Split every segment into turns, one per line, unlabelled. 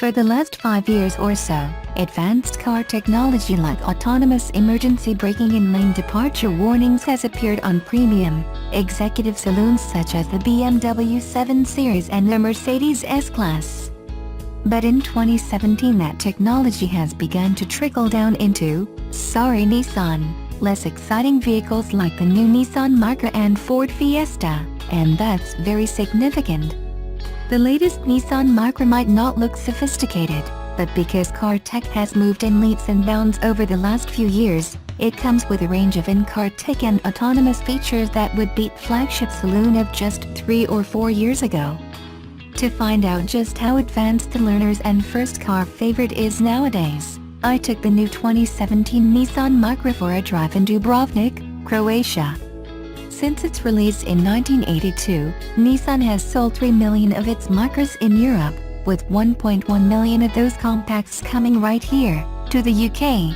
For the last 5 years or so, advanced car technology like autonomous emergency braking and lane departure warnings has appeared on premium, executive saloons such as the BMW 7 Series and the Mercedes S-Class. But in 2017 that technology has begun to trickle down into, sorry Nissan, less exciting vehicles like the new Nissan Micra and Ford Fiesta, and that's very significant. The latest Nissan Micra might not look sophisticated, but because car tech has moved in leaps and bounds over the last few years, it comes with a range of in-car tech and autonomous features that would beat flagship saloon of just 3 or 4 years ago. To find out just how advanced the learners and first car favorite is nowadays, I took the new 2017 Nissan Micra for a drive in Dubrovnik, Croatia. Since its release in 1982, Nissan has sold 3 million of its Micras in Europe, with 1.1 million of those compacts coming right here, to the UK.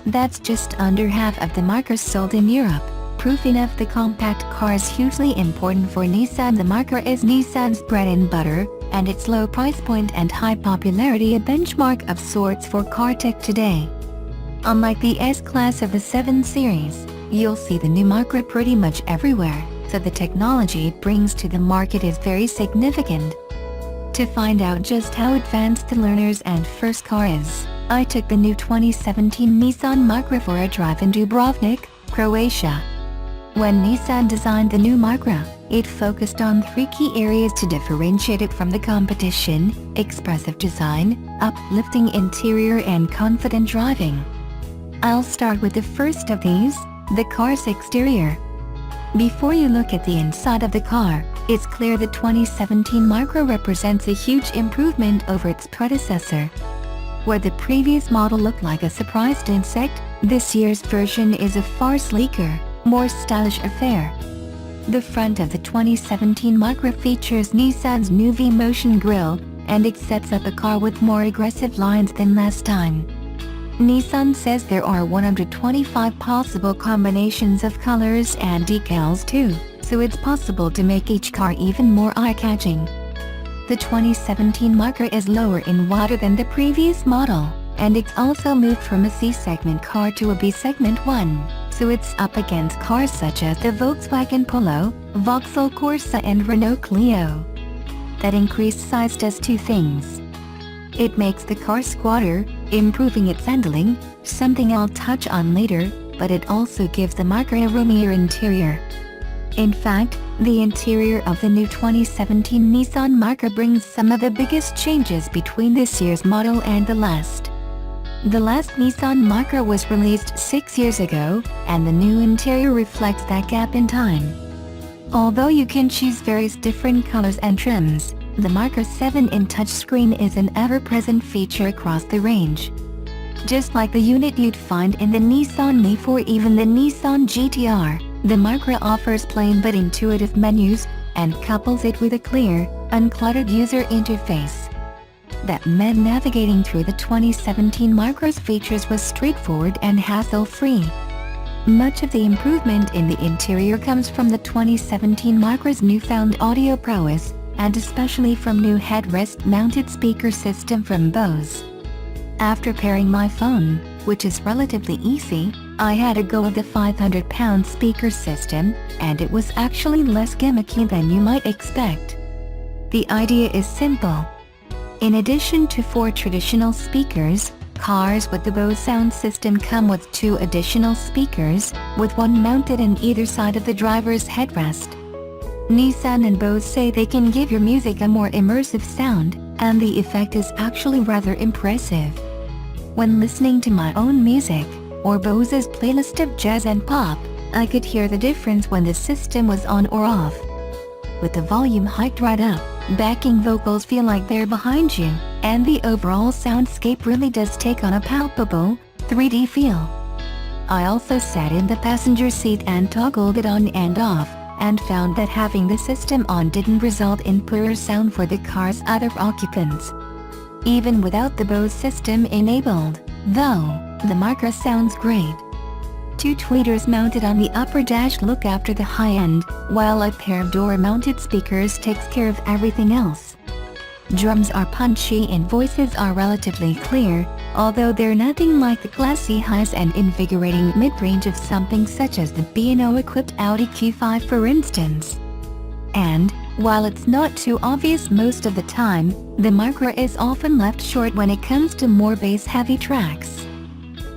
That's just under half of the Micras sold in Europe, proof enough the compact car is hugely important for Nissan. The Micra is Nissan's bread and butter, and its low price point and high popularity a benchmark of sorts for car tech today. Unlike the S-Class of the 7 Series, you'll see the new Micra pretty much everywhere, so the technology it brings to the market is very significant. To find out just how advanced the learners and first car is, I took the new 2017 Nissan Micra for a drive in Dubrovnik, Croatia. When Nissan designed the new Micra, it focused on 3 key areas to differentiate it from the competition: expressive design, uplifting interior and confident driving. I'll start with the first of these, the car's exterior. Before you look at the inside of the car, it's clear the 2017 Micra represents a huge improvement over its predecessor. Where the previous model looked like a surprised insect, this year's version is a far sleeker, more stylish affair. The front of the 2017 Micra features Nissan's new V-Motion grille, and it sets up a car with more aggressive lines than last time. Nissan says there are 125 possible combinations of colors and decals too, so it's possible to make each car even more eye-catching. The 2017 Micra is lower in water than the previous model, and it's also moved from a C-segment car to a B-segment one, so it's up against cars such as the Volkswagen Polo, Vauxhall Corsa and Renault Clio. That increased size does 2 things. It makes the car squatter, improving its handling, something I'll touch on later, but it also gives the Micra a roomier interior. In fact, the interior of the new 2017 Nissan Micra brings some of the biggest changes between this year's model and the last. The last Nissan Micra was released 6 years ago, and the new interior reflects that gap in time. Although you can choose various different colors and trims, the Micra 7-in touchscreen is an ever-present feature across the range. Just like the unit you'd find in the Nissan Leaf or even the Nissan GT-R, the Micra offers plain but intuitive menus, and couples it with a clear, uncluttered user interface. That meant navigating through the 2017 Micra's features was straightforward and hassle-free. Much of the improvement in the interior comes from the 2017 Mikra's newfound audio prowess, and especially from new headrest-mounted speaker system from Bose. After pairing my phone, which is relatively easy, I had a go of the 500-pound speaker system, and it was actually less gimmicky than you might expect. The idea is simple. In addition to 4 traditional speakers, cars with the Bose sound system come with 2 additional speakers, with one mounted on either side of the driver's headrest. Nissan and Bose say they can give your music a more immersive sound, and the effect is actually rather impressive. When listening to my own music, or Bose's playlist of jazz and pop, I could hear the difference when the system was on or off. With the volume hiked right up, backing vocals feel like they're behind you, and the overall soundscape really does take on a palpable, 3D feel. I also sat in the passenger seat and toggled it on and off, and found that having the system on didn't result in poorer sound for the car's other occupants. Even without the Bose system enabled, though, the Micra sounds great. 2 tweeters mounted on the upper dash look after the high end, while a pair of door-mounted speakers takes care of everything else. Drums are punchy and voices are relatively clear, although they're nothing like the classy highs and invigorating mid-range of something such as the B&O-equipped Audi Q5 for instance. And, while it's not too obvious most of the time, the Micra is often left short when it comes to more bass-heavy tracks.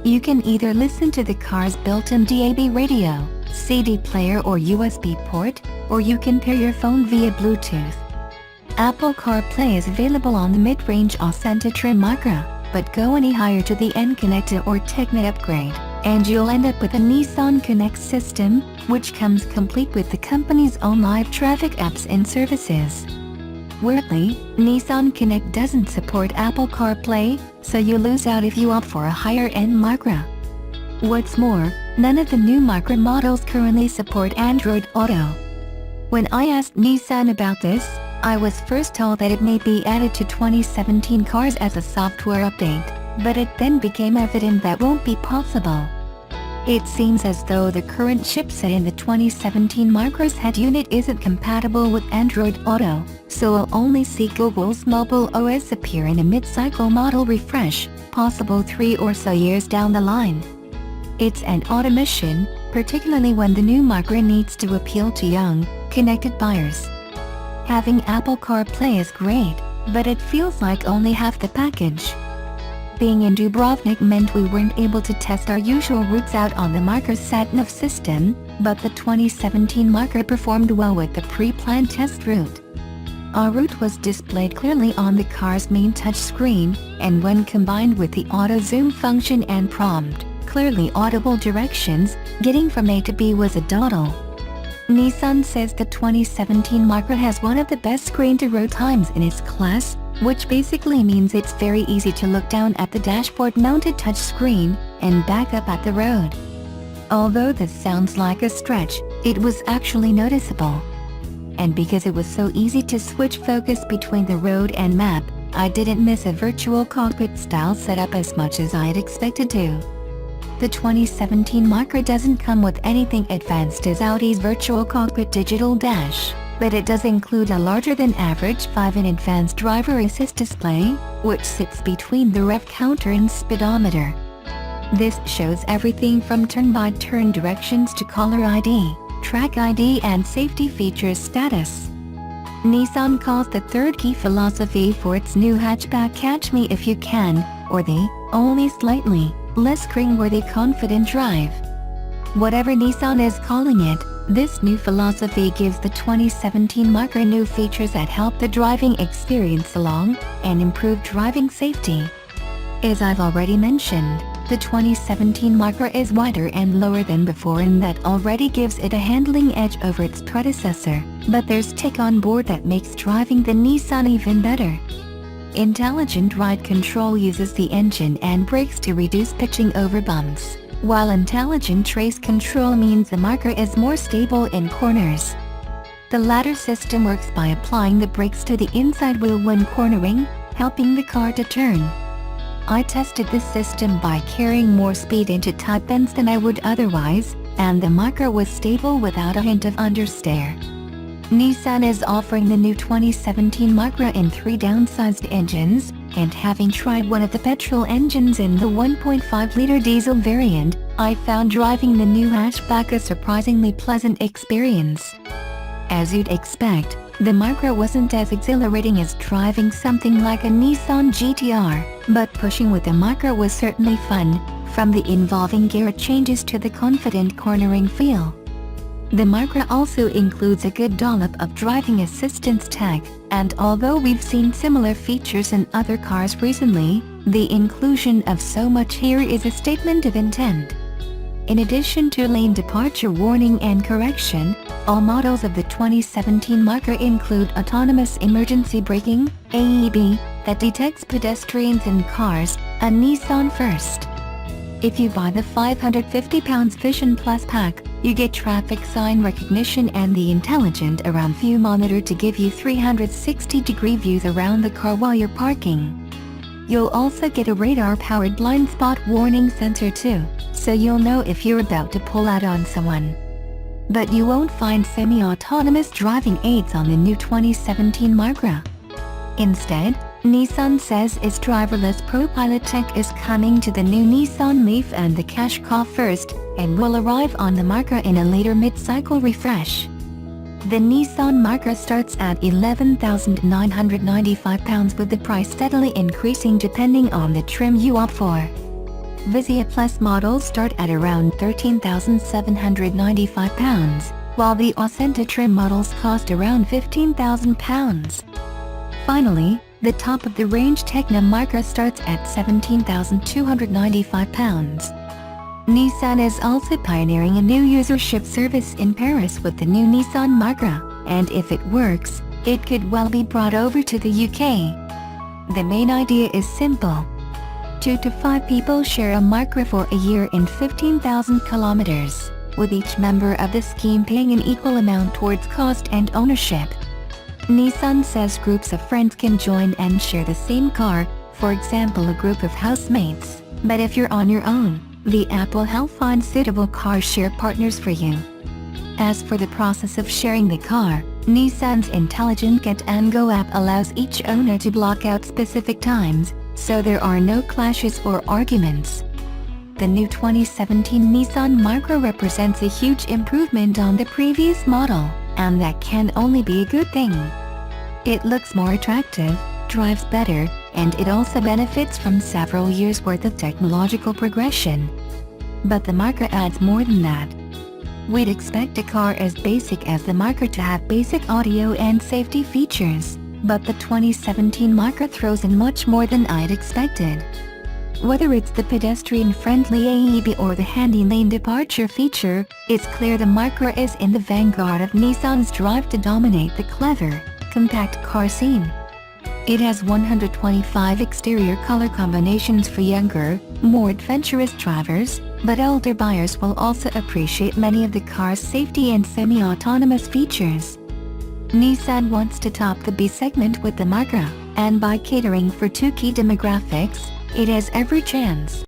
You can either listen to the car's built-in DAB radio, CD player or USB port, or you can pair your phone via Bluetooth. Apple CarPlay is available on the mid-range Accenta trim Micra, but go any higher to the N-Connect or Technet upgrade, and you'll end up with a Nissan Connect system, which comes complete with the company's own live traffic apps and services. Weirdly, Nissan Connect doesn't support Apple CarPlay, so you lose out if you opt for a higher-end Micra. What's more, none of the new Micra models currently support Android Auto. When I asked Nissan about this, I was first told that it may be added to 2017 cars as a software update, but it then became evident that won't be possible. It seems as though the current chipset in the 2017 Micra's head unit isn't compatible with Android Auto, so we'll only see Google's mobile OS appear in a mid-cycle model refresh, possible 3 or so years down the line. It's an odd omission, particularly when the new Micra needs to appeal to young, connected buyers. Having Apple CarPlay is great, but it feels like only half the package. Being in Dubrovnik meant we weren't able to test our usual routes out on the Micra's sat-nav system, but the 2017 Micra performed well with the pre-planned test route. Our route was displayed clearly on the car's main touchscreen, and when combined with the auto zoom function and prompt, clearly audible directions, getting from A to B was a doddle. Nissan says the 2017 Micra has one of the best screen-to-road times in its class, which basically means it's very easy to look down at the dashboard-mounted touchscreen and back up at the road. Although this sounds like a stretch, it was actually noticeable. And because it was so easy to switch focus between the road and map, I didn't miss a virtual cockpit-style setup as much as I'd expected to. The 2017 Micra doesn't come with anything advanced as Audi's virtual cockpit digital dash, but it does include a larger-than-average 5-in advanced driver assist display, which sits between the rev counter and speedometer. This shows everything from turn-by-turn directions to caller ID, track ID and safety features status. Nissan calls the third key philosophy for its new hatchback Catch Me If You Can, or the only slightly less cringeworthy confident drive. Whatever Nissan is calling it, this new philosophy gives the 2017 Micra new features that help the driving experience along and improve driving safety. As I've already mentioned, the 2017 Micra is wider and lower than before, and that already gives it a handling edge over its predecessor, but there's tech on board that makes driving the Nissan even better. Intelligent Ride Control uses the engine and brakes to reduce pitching over bumps, while Intelligent Trace Control means the Micra is more stable in corners. The latter system works by applying the brakes to the inside wheel when cornering, helping the car to turn. I tested this system by carrying more speed into tight bends than I would otherwise, and the Micra was stable without a hint of understeer. Nissan is offering the new 2017 Micra in 3 downsized engines, and having tried one of the petrol engines in the 1.5-liter diesel variant, I found driving the new hatchback a surprisingly pleasant experience. As you'd expect, the Micra wasn't as exhilarating as driving something like a Nissan GT-R, but pushing with the Micra was certainly fun, from the involving gear changes to the confident cornering feel. The Micra also includes a good dollop of driving assistance tech, and although we've seen similar features in other cars recently, the inclusion of so much here is a statement of intent. In addition to lane departure warning and correction, all models of the 2017 Micra include autonomous emergency braking, AEB, that detects pedestrians in cars, a Nissan first. If you buy the £550 Vision Plus pack, you get traffic sign recognition and the Intelligent Around View monitor to give you 360-degree views around the car while you're parking. You'll also get a radar-powered blind spot warning sensor too, so you'll know if you're about to pull out on someone. But you won't find semi-autonomous driving aids on the new 2017 Micra. Instead, Nissan says its driverless ProPilot tech is coming to the new Nissan Leaf and the Qashqai first, and will arrive on the Micra in a later mid-cycle refresh. The Nissan Micra starts at £11,995 with the price steadily increasing depending on the trim you opt for. Vizia Plus models start at around £13,795, while the Ascenta trim models cost around £15,000. Finally, the top-of-the-range Tecna Micra starts at £17,295. Nissan is also pioneering a new usership service in Paris with the new Nissan Micra, and if it works, it could well be brought over to the UK. The main idea is simple. 2 to 5 people share a Micra for a year in 15,000 kilometers, with each member of the scheme paying an equal amount towards cost and ownership. Nissan says groups of friends can join and share the same car, for example a group of housemates, but if you're on your own, the app will help find suitable car share partners for you. As for the process of sharing the car, Nissan's intelligent Get and Go app allows each owner to block out specific times, so there are no clashes or arguments. The new 2017 Nissan Micra represents a huge improvement on the previous model, and that can only be a good thing. It looks more attractive, drives better, and it also benefits from several years' worth of technological progression. But the Micra adds more than that. We'd expect a car as basic as the Micra to have basic audio and safety features, but the 2017 Micra throws in much more than I'd expected. Whether it's the pedestrian-friendly AEB or the handy lane departure feature, it's clear the Micra is in the vanguard of Nissan's drive to dominate the clever, compact car scene. It has 125 exterior color combinations for younger, more adventurous drivers, but older buyers will also appreciate many of the car's safety and semi-autonomous features. Nissan wants to top the B segment with the Micra, and by catering for 2 key demographics, it has every chance.